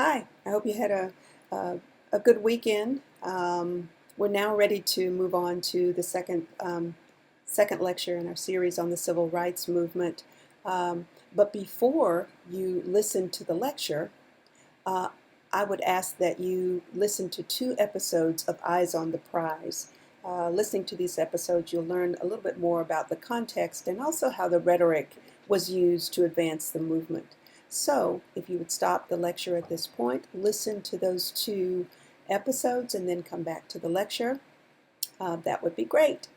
Hi, I hope you had a, a good weekend. We're now ready to move on to the second lecture in our series on the civil rights movement. But before you listen to the lecture, uh, I would ask that you listen to 2 episodes of Eyes on the Prize. Listening to these episodes, you'll learn a little bit more about the context and also how the rhetoric was used to advance the movement. So, if you would stop the lecture at this point, listen to those 2 episodes, and then come back to the lecture, that would be great.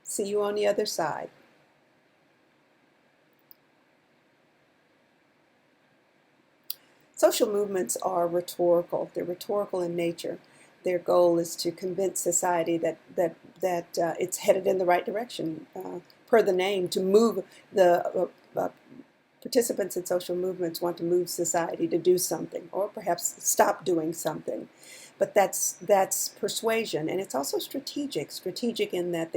See you on the other side. Social movements are rhetorical. They're rhetorical in nature. Their goal is to convince society that it's headed in the right direction, per the name, to move the participants in social movements want to move society to do something, or perhaps stop doing something. But that's persuasion, and it's also strategic. Strategic in that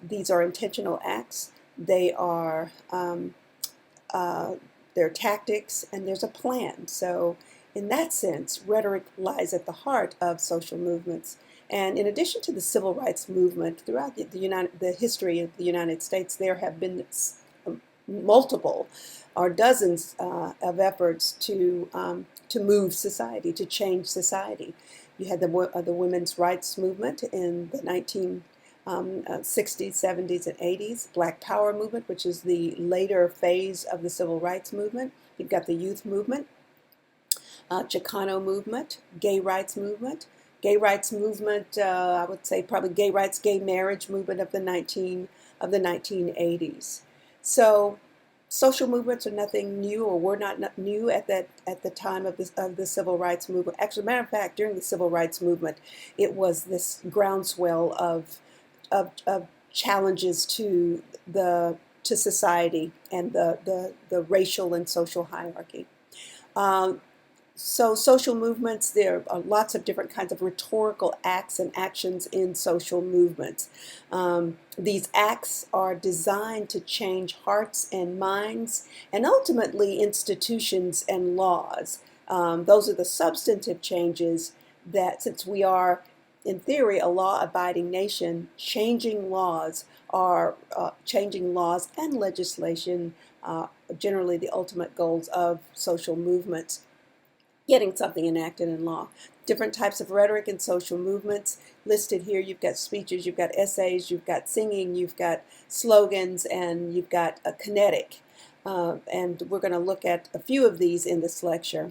these are intentional acts. They are there are tactics, and there's a plan. So, in that sense, rhetoric lies at the heart of social movements. And in addition to the civil rights movement, throughout the history of the United States, there have been multiple or dozens of efforts to move society, to change society. You had the women's rights movement in the 1960s, 70s, and 80s, Black Power movement, which is the later phase of the civil rights movement. You've got the youth movement, Chicano movement, gay rights movement. Gay rights movement, I would say probably gay rights, gay marriage movement of the 1980s. So social movements are nothing new, or were not new at the time of the civil rights movement. Actually, matter of fact, during the civil rights movement, it was this groundswell of challenges to society and the racial and social hierarchy. Um, so social movements, there are lots of different kinds of rhetorical acts and actions in social movements. These acts are designed to change hearts and minds, and ultimately institutions and laws. Those are the substantive changes that, since we are, in theory, a law-abiding nation, changing laws and legislation, generally the ultimate goals of social movements, getting something enacted in law. Different types of rhetoric in social movements listed here. You've got speeches, you've got essays, you've got singing, you've got slogans, and you've got a kinetic. And we're going to look at a few of these in this lecture.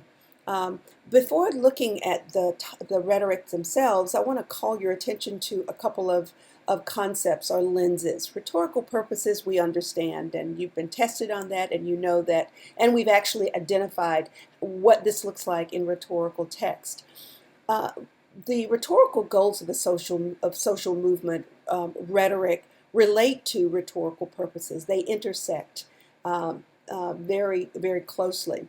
Before looking at the rhetoric themselves, I want to call your attention to a couple of concepts or lenses. Rhetorical purposes we understand, and you've been tested on that, and you know that, and we've actually identified what this looks like in rhetorical text. The rhetorical goals of social movement rhetoric relate to rhetorical purposes. They intersect very, very closely.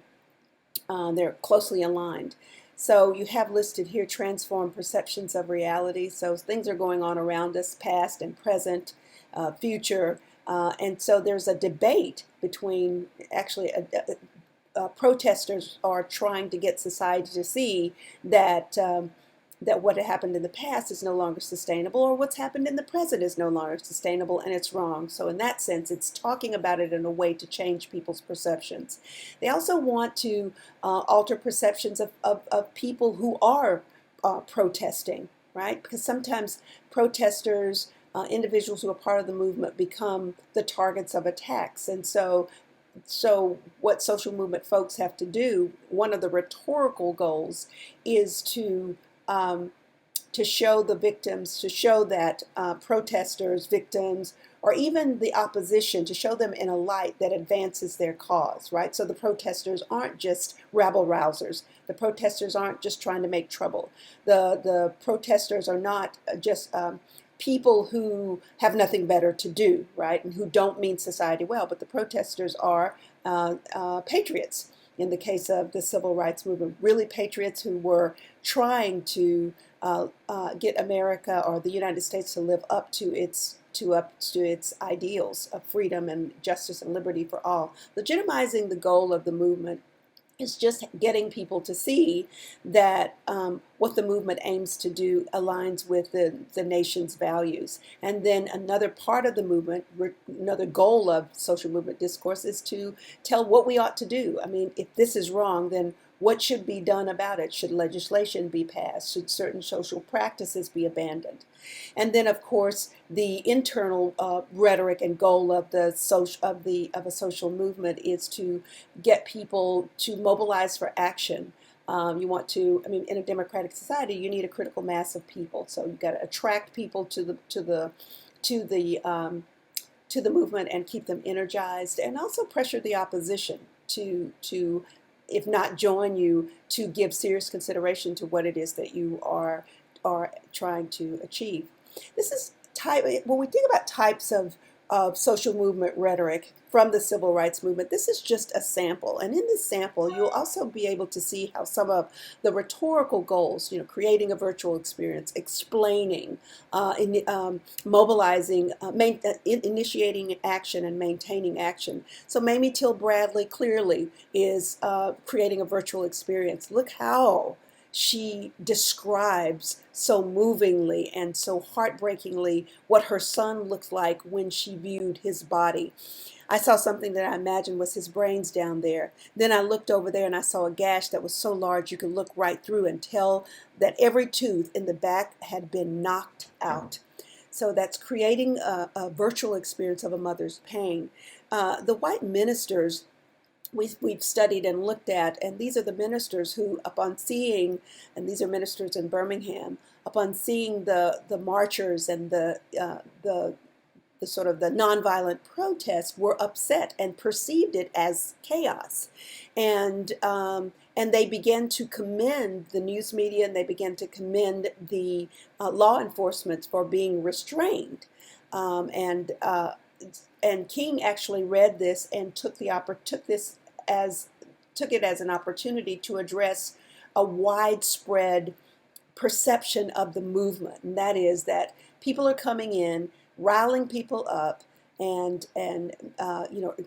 They're closely aligned. So you have listed here transform perceptions of reality. So things are going on around us, past and present, future. And so there's a debate between, actually, protesters are trying to get society to see that what had happened in the past is no longer sustainable, or what's happened in the present is no longer sustainable, and it's wrong. So in that sense, it's talking about it in a way to change people's perceptions. They also want to alter perceptions of people who are protesting, right? Because sometimes protesters, individuals who are part of the movement, become the targets of attacks. And so what social movement folks have to do, one of the rhetorical goals, is to show the victims, to show that protesters, victims, or even the opposition, to show them in a light that advances their cause, right? So the protesters aren't just rabble-rousers. The protesters aren't just trying to make trouble. The protesters are not just people who have nothing better to do, right, and who don't mean society well, but the protesters are patriots. In the case of the civil rights movement, really patriots who were trying to get America, or the United States, to live up to its ideals of freedom and justice and liberty for all, legitimizing the goal of the movement It's just getting people to see that what the movement aims to do aligns with the nation's values. And then another part of the movement, another goal of social movement discourse is to tell what we ought to do. I mean, if this is wrong, then what should be done about it? Should legislation be passed? Should certain social practices be abandoned? And then, of course, the internal rhetoric and goal of the social of a social movement is to get people to mobilize for action. You want to, I mean, in a democratic society, you need a critical mass of people. So you've got to attract people to the movement and keep them energized, and also pressure the opposition to if not join you, to give serious consideration to what it is that you are trying to achieve. This is type when we think about types of social movement rhetoric from the civil rights movement. This is just a sample, and in this sample, you'll also be able to see how some of the rhetorical goals, creating a virtual experience, explaining, mobilizing, initiating action, and maintaining action. So Mamie Till Bradley clearly is creating a virtual experience. Look how she describes so movingly and so heartbreakingly what her son looked like when she viewed his body. I saw something that I imagined was his brains down there. Then I looked over there and I saw a gash that was so large you could look right through and tell that every tooth in the back had been knocked out. So that's creating a virtual experience of a mother's pain. The white ministers we've studied and looked at, and these are the ministers who, upon seeing, and these are ministers in Birmingham, upon seeing the marchers and the sort of the nonviolent protest, were upset and perceived it as chaos, and they began to commend the news media, and they began to commend the law enforcement for being restrained, and King actually read this and took it as an opportunity to address a widespread perception of the movement, and that is that people are coming in, riling people up, and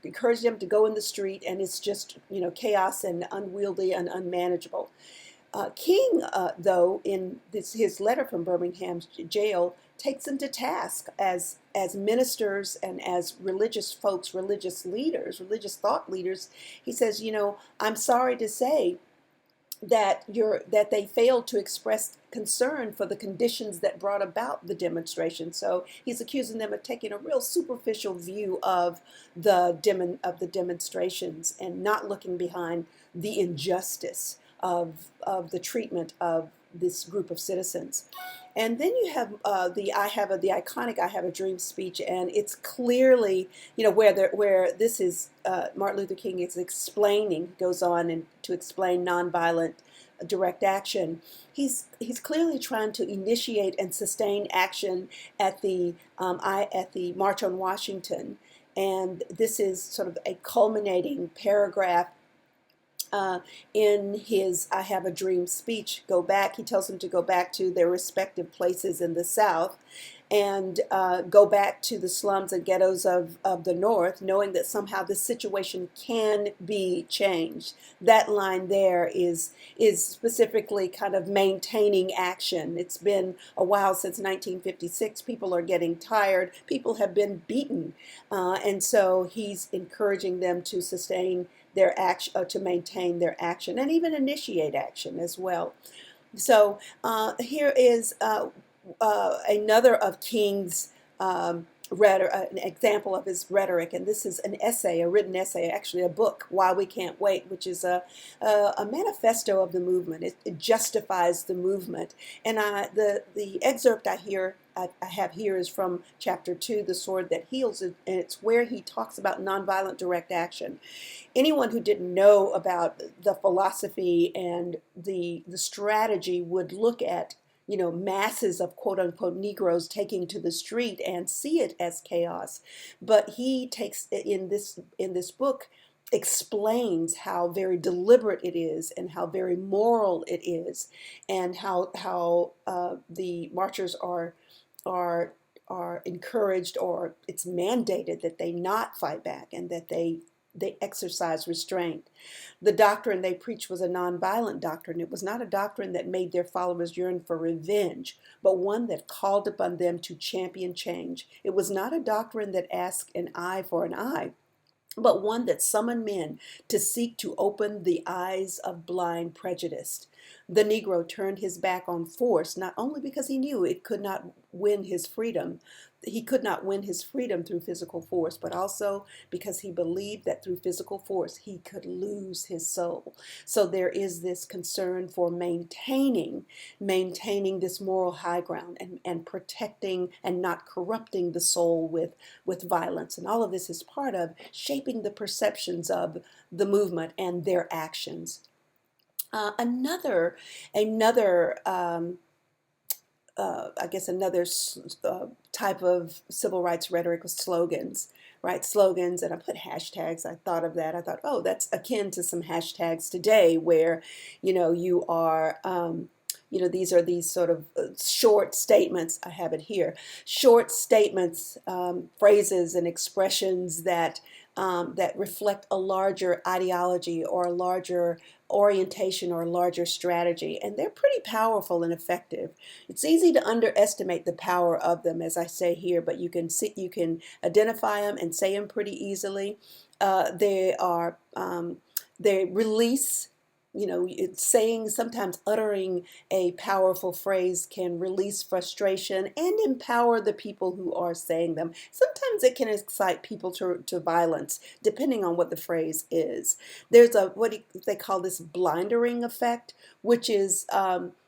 encourage them to go in the street, and it's just chaos and unwieldy and unmanageable. King, though, in his letter from Birmingham's jail, takes them to task as ministers and as religious folks, religious leaders, religious thought leaders. He says, I'm sorry to say that they failed to express concern for the conditions that brought about the demonstration. So he's accusing them of taking a real superficial view of the demonstrations and not looking behind the injustice of the treatment of this group of citizens. And then you have the iconic "I Have a Dream" speech, and it's clearly where this is Martin Luther King is explaining, goes on and to explain nonviolent direct action. He's clearly trying to initiate and sustain action at the March on Washington, and this is sort of a culminating paragraph in his "I Have a Dream" speech. He tells them to go back to their respective places in the South and go back to the slums and ghettos of the North, knowing that somehow this situation can be changed. That line there is specifically kind of maintaining action. It's been a while since 1956. People are getting tired. People have been beaten. And so he's encouraging them to sustain their action, to maintain their action, and even initiate action as well. So here is another of King's an example of his rhetoric, and this is an essay, a written essay, actually a book, "Why We Can't Wait," which is a manifesto of the movement. It justifies the movement, and the excerpt I have here is from chapter 2, "The Sword That Heals," and it's where he talks about nonviolent direct action. Anyone who didn't know about the philosophy and the strategy would look at masses of quote unquote Negroes taking to the street and see it as chaos. But he takes in this book explains how very deliberate it is and how very moral it is, and how the marchers are encouraged, or it's mandated that they not fight back, and that they they exercised restraint. The doctrine they preached was a nonviolent doctrine. It was not a doctrine that made their followers yearn for revenge, but one that called upon them to champion change. It was not a doctrine that asked an eye for an eye, but one that summoned men to seek to open the eyes of blind prejudice. The Negro turned his back on force not only because he knew it could not win his freedom, he could not win his freedom through physical force, but also because he believed that through physical force he could lose his soul. So there is this concern for maintaining this moral high ground and protecting and not corrupting the soul with violence. And all of this is part of shaping the perceptions of the movement and their actions. I guess another type of civil rights rhetoric was slogans, right? Slogans, and I put hashtags. I thought of that. I thought, oh, that's akin to some hashtags today, where, you are. These are these sort of short statements. I have it here. Short statements, phrases, and expressions that reflect a larger ideology or a larger orientation or a larger strategy, and they're pretty powerful and effective. It's easy to underestimate the power of them, as I say here, but you can identify them and say them pretty easily. They release. It's saying, sometimes uttering a powerful phrase can release frustration and empower the people who are saying them. Sometimes it can excite people to violence, depending on what the phrase is. There's what they call this blindering effect, which is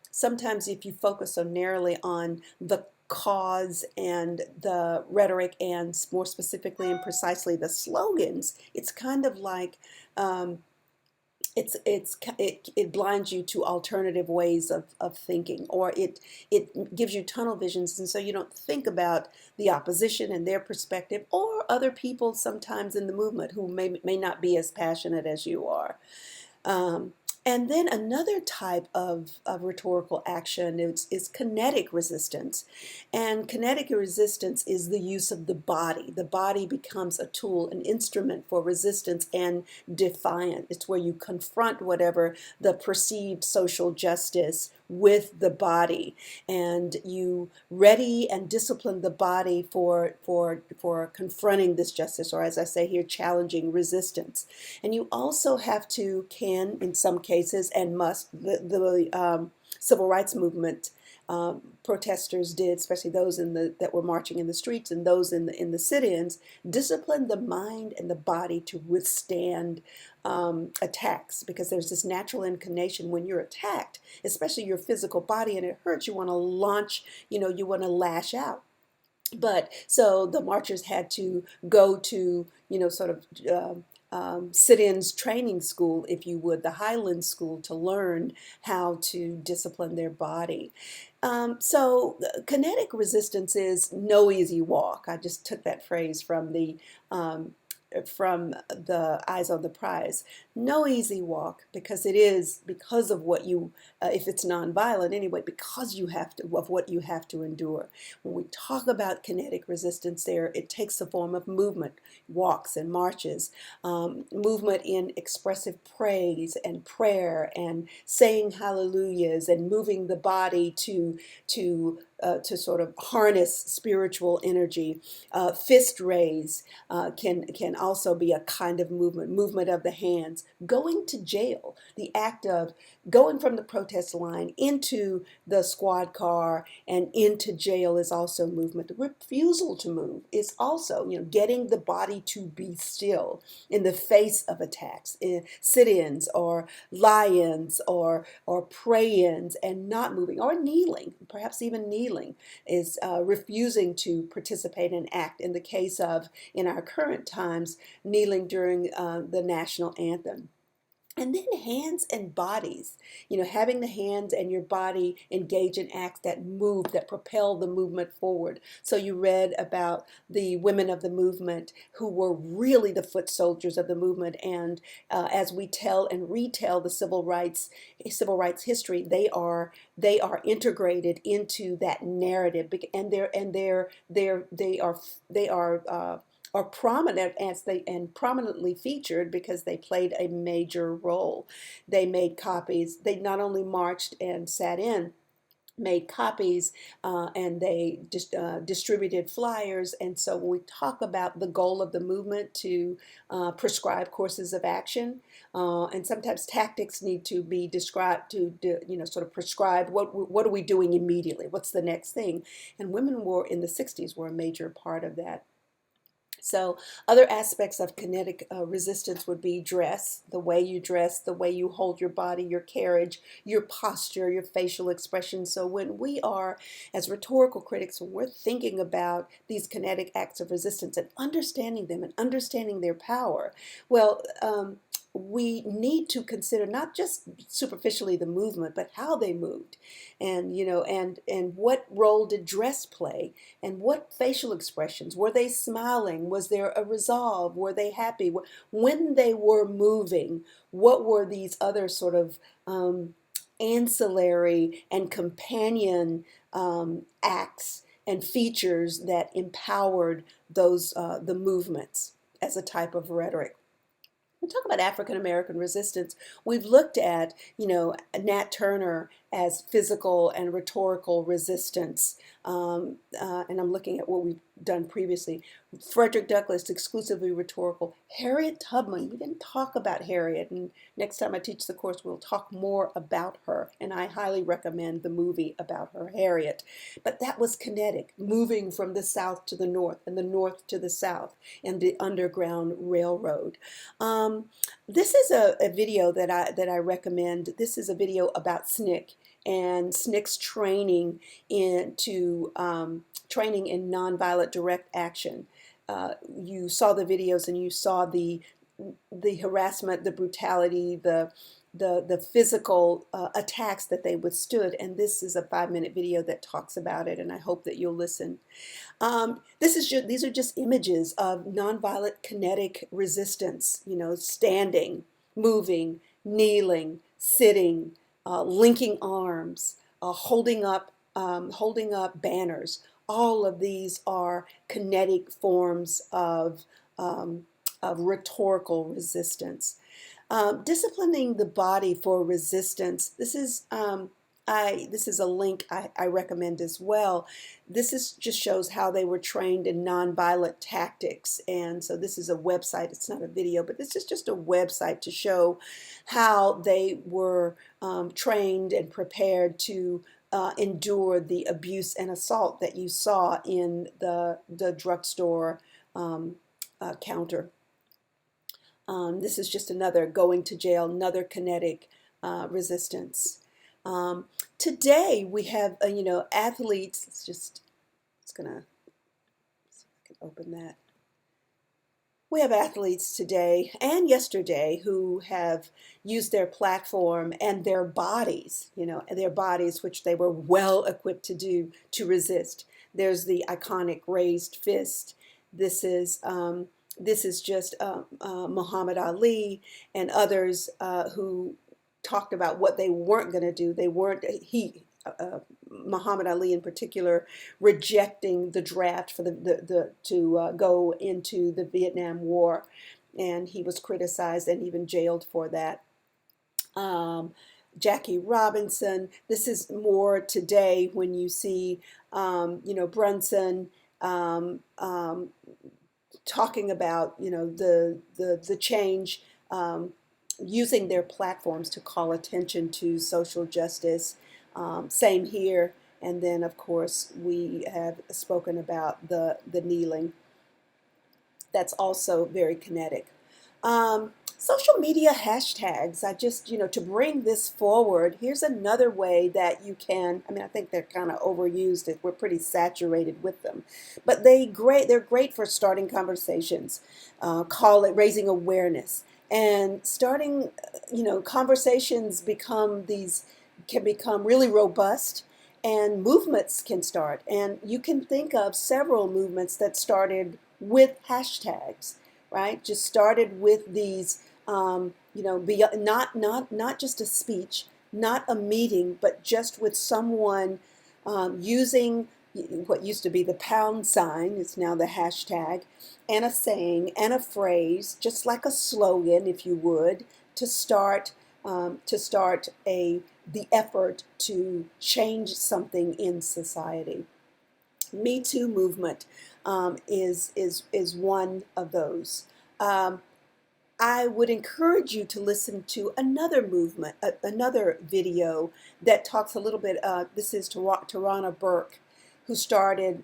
sometimes if you focus so narrowly on the cause and the rhetoric, and more specifically and precisely the slogans, it's kind of like it blinds you to alternative ways of thinking, or it gives you tunnel visions, and so you don't think about the opposition and their perspective, or other people sometimes in the movement who may not be as passionate as you are. Um, and then another type of rhetorical action is kinetic resistance. And kinetic resistance is the use of the body. The body becomes a tool, an instrument for resistance and defiant. It's where you confront whatever the perceived social justice with the body, and you ready and discipline the body for confronting this justice, or as I say here, challenging resistance. And you also can, in some cases, and must, the civil rights movement protesters did, especially those that were marching in the streets and those in the sit-ins, discipline the mind and the body to withstand attacks, because there's this natural inclination when you're attacked, especially your physical body, and it hurts, you want to launch, you want to lash out. But so the marchers had to go to, sort of sit-ins training school, if you would, the Highland School, to learn how to discipline their body. So kinetic resistance is no easy walk. I just took that phrase from the Eyes on the Prize. No easy walk, because because of what you, if it's nonviolent anyway, because of what you have to endure. When we talk about kinetic resistance there, it takes the form of movement, walks and marches, movement in expressive praise and prayer and saying hallelujahs and moving the body to sort of harness spiritual energy. Fist raise can also be a kind of movement of the hands. Going to jail, the act of going from the protest line into the squad car and into jail is also movement. The refusal to move is also, getting the body to be still in the face of attacks, sit-ins or lie-ins or pray-ins, and not moving, or kneeling, perhaps even kneeling, is refusing to participate and act. In the case of, in our current times, kneeling during the national anthem. And then hands and bodies, having the hands and your body engage in acts that move, that propel the movement forward. So you read about the women of the movement who were really the foot soldiers of the movement. And as we tell and retell the civil rights history, they are integrated into that narrative, and they are are prominent as they and prominently featured because they played a major role. They made copies. They not only marched and sat in, made copies, and they just distributed flyers. And so when we talk about the goal of the movement to prescribe courses of action, and sometimes tactics need to be described to, sort of prescribe what are we doing immediately? What's the next thing? And women were in the 60s were a major part of that. So other aspects of kinetic resistance would be dress, the way you dress, the way you hold your body, your carriage, your posture, your facial expression. So when we are, as rhetorical critics, when we're thinking about these kinetic acts of resistance and understanding them and understanding their power, well, we need to consider not just superficially the movement, but how they moved, and and what role did dress play, and what facial expressions were they smiling? Was there a resolve? Were they happy? When they were moving, what were these other sort of ancillary and companion acts and features that empowered those the movements as a type of rhetoric? We talk about African American resistance. We've looked at, Nat Turner as physical and rhetorical resistance, and I'm looking at what we've done previously. Frederick Douglass, exclusively rhetorical. Harriet Tubman, we didn't talk about Harriet, and next time I teach the course, we'll talk more about her, and I highly recommend the movie about her, Harriet. But that was kinetic, moving from the South to the North, and the North to the South, and the Underground Railroad. This is a video that I recommend. This is a video about SNCC and SNCC's training in nonviolent direct action. You saw the videos and you saw the harassment, the brutality, the physical attacks that they withstood. And this is a 5-minute video that talks about it, and I hope that you'll listen. These are just images of nonviolent kinetic resistance, standing, moving, kneeling, sitting, linking arms, holding up banners. All of these are kinetic forms of rhetorical resistance. Disciplining the body for resistance. This is a link I recommend as well. Just shows how they were trained in nonviolent tactics. And so this is a website. It's not a video, but this is just a website to show how they were trained and prepared to endure the abuse and assault that you saw in the drugstore counter. This is just another going to jail, another kinetic resistance. Today we have, athletes. It's gonna see if I can open that. We have athletes today and yesterday who have used their platform and their bodies, which they were well equipped to do, to resist. There's the iconic raised fist. This is just Muhammad Ali and others who talked about what they weren't going to do. Muhammad Ali in particular, rejecting the draft for to go into the Vietnam War, and he was criticized and even jailed for that. Jackie Robinson. This is more today when you see, Brunson. Talking about the change, using their platforms to call attention to social justice. Same here, and then of course we have spoken about the kneeling. That's also very kinetic. Social media hashtags. To bring this forward, here's another way that you can, I think they're kind of overused. We're pretty saturated with them. But they're great for starting conversations, raising awareness. And starting, conversations can become really robust, and movements can start. And you can think of several movements that started with hashtags, right? Just started with these, not just a speech, not a meeting, but just with someone using what used to be the pound sign, it's now the hashtag, and a saying and a phrase, just like a slogan, if you would, to start the effort to change something in society. Me Too movement is one of those. Um, I would encourage you to listen to another movement, another video that talks a little bit. This is Tarana Burke, who started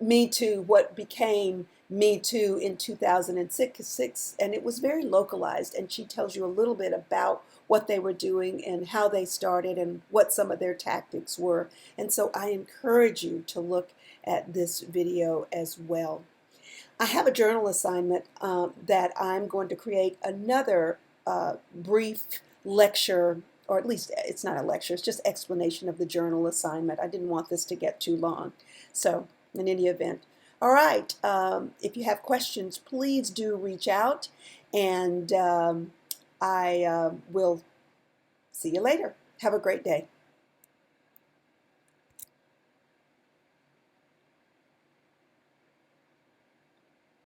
Me Too, what became Me Too in 2006, and it was very localized. And she tells you a little bit about what they were doing and how they started and what some of their tactics were. And so I encourage you to look at this video as well. I have a journal assignment that I'm going to create another brief lecture, or at least it's not a lecture, it's just explanation of the journal assignment. I didn't want this to get too long. So in any event, all right, if you have questions, please do reach out, and I will see you later. Have a great day.